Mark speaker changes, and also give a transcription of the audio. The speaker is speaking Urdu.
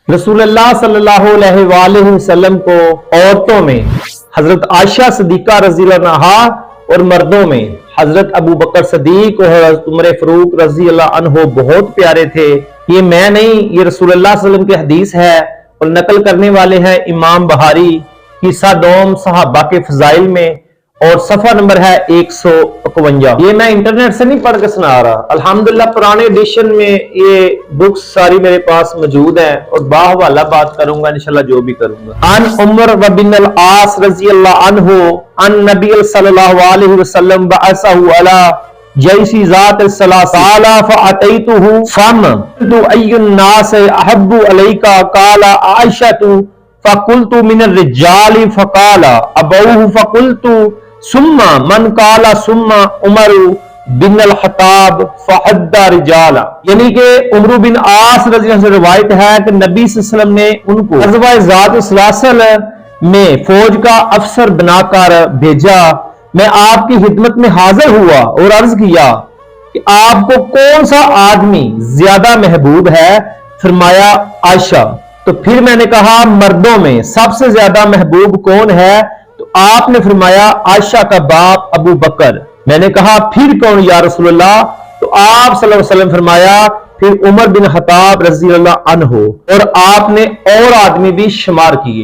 Speaker 1: رسول اللہ صلی اللہ علیہ وآلہ وسلم کو عورتوں میں حضرت عائشہ صدیقہ رضی اللہ عنہا اور مردوں میں حضرت ابو بکر صدیق اور حضرت عمر فاروق رضی اللہ عنہ بہت پیارے تھے۔ یہ میں نہیں، یہ رسول اللہ صلی اللہ علیہ وسلم کی حدیث ہے اور نقل کرنے والے ہیں امام بخاری قصہ دوم صحابہ کے فضائل میں، اور صفحہ نمبر ہے 151۔ یہ میں انٹرنیٹ سے نہیں پڑھ کے سنا رہا، الحمدللہ پرانے ایڈیشن میں یہ بکس ساری میرے پاس موجود ہیں اور باحوالہ بات کروں گا انشاءاللہ جو بھی کروں گا۔ عن عمر بن العاص رضی اللہ عنہ ان نبی صلی اللہ علیہ وسلم بعثہ علی جیش ذات الثلاث قال فاتیتہ فقلت ای الناس احب علیک قال عائشۃ فقلت من الرجال فقال ابوہ فقلت ثم من قال ثم عمر بن الخطاب فحد رجالا، یعنی کہ عمر بن عاص رضی اللہ عنہ سے روایت ہے کہ نبی صلی اللہ علیہ وسلم نے ان کو غزوہ ذات السلاسل میں فوج کا افسر بنا کر بھیجا۔ میں آپ کی خدمت میں حاضر ہوا اور عرض کیا کہ آپ کو کون سا آدمی زیادہ محبوب ہے؟ فرمایا عائشہ۔ تو پھر میں نے کہا مردوں میں سب سے زیادہ محبوب کون ہے؟ تو آپ نے فرمایا عائشہ کا باپ ابو بکر۔ میں نے کہا پھر کون یا رسول اللہ؟ تو آپ صلی اللہ علیہ وسلم فرمایا پھر عمر بن خطاب رضی اللہ عنہ، اور آپ نے اور آدمی بھی شمار کیے۔